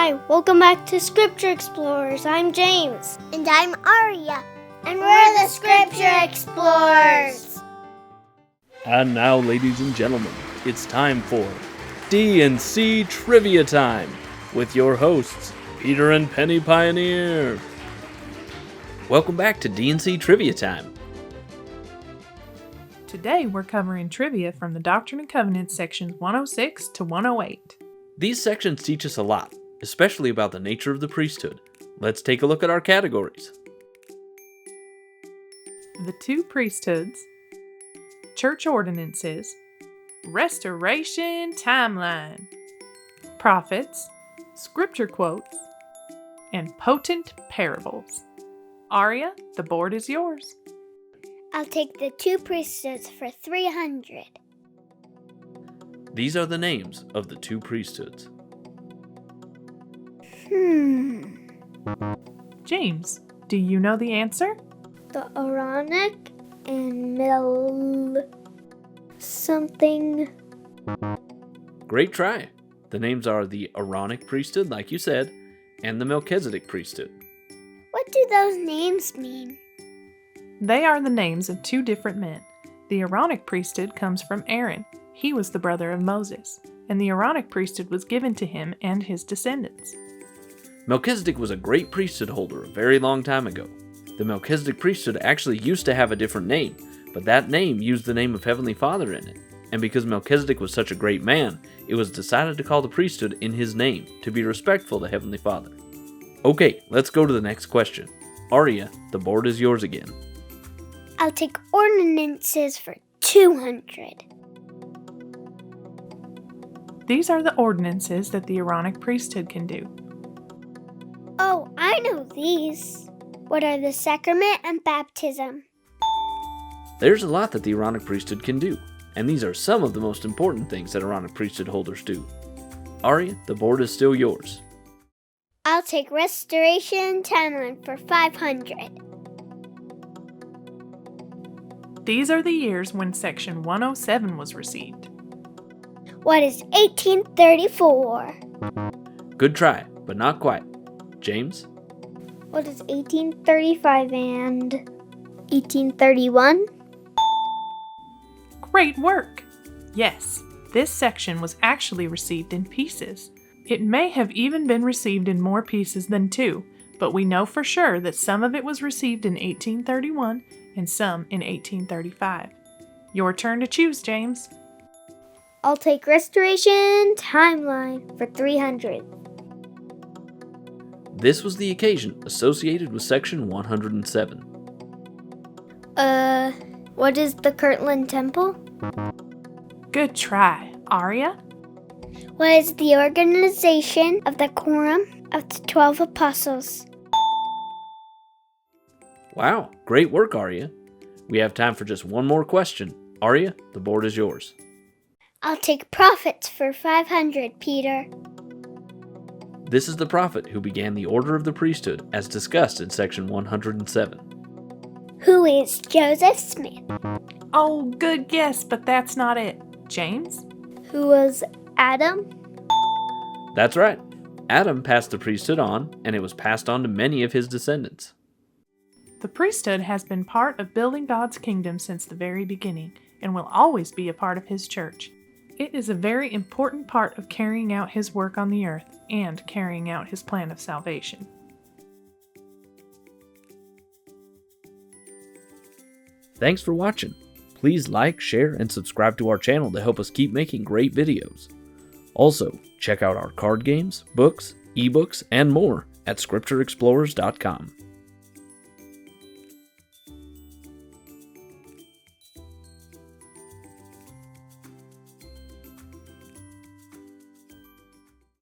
Hi, welcome back to Scripture Explorers. I'm James. And I'm Aria. And we're the Scripture Explorers. And now, ladies and gentlemen, it's time for D&C Trivia Time with your hosts, Peter and Penny Pioneer. Welcome back to D&C Trivia Time. Today we're covering trivia from the Doctrine and Covenants sections 106 to 108. These sections teach us a lot, especially about the nature of the priesthood. Let's take a look at our categories. The two priesthoods, church ordinances, restoration timeline, prophets, scripture quotes, and potent parables. Aria, the board is yours. I'll take the two priesthoods for 300. These are the names of the two priesthoods. James, do you know the answer? The Aaronic and something. Great try. The names are the Aaronic Priesthood, like you said, and the Melchizedek Priesthood. What do those names mean? They are the names of two different men. The Aaronic priesthood comes from Aaron. He was the brother of Moses, and the Aaronic priesthood was given to him and his descendants. Melchizedek was a great priesthood holder a very long time ago. The Melchizedek priesthood actually used to have a different name, but that name used the name of Heavenly Father in it. And because Melchizedek was such a great man, it was decided to call the priesthood in his name to be respectful to Heavenly Father. Okay, let's go to the next question. Aria, the board is yours again. I'll take ordinances for 200. These are the ordinances that the Aaronic priesthood can do. Oh, I know these. What are the sacrament and baptism? There's a lot that the Aaronic priesthood can do, and these are some of the most important things that Aaronic priesthood holders do. Aria, the board is still yours. I'll take restoration timeline for 500. These are the years when section 107 was received. What is 1834? Good try, but not quite. James? What is 1835 and 1831? Great work! Yes, this section was actually received in pieces. It may have even been received in more pieces than two, but we know for sure that some of it was received in 1831 and some in 1835. Your turn to choose, James. I'll take restoration timeline for 300. This was the occasion associated with section 107. What is the Kirtland Temple? Good try. Aria? What is the organization of the Quorum of the 12 Apostles? Wow, great work, Aria. We have time for just one more question. Aria, the board is yours. I'll take prophets for 500, Peter. This is the prophet who began the order of the priesthood as discussed in section 107. Who is Joseph Smith? Oh, good guess, but that's not it. James? Who was Adam? That's right. Adam passed the priesthood on, and it was passed on to many of his descendants. The priesthood has been part of building God's kingdom since the very beginning and will always be a part of His church. It is a very important part of carrying out His work on the earth and carrying out His plan of salvation. Thanks for watching. Please like, share, and subscribe to our channel to help us keep making great videos. Also, check out our card games, books, ebooks, and more at scriptureexplorers.com.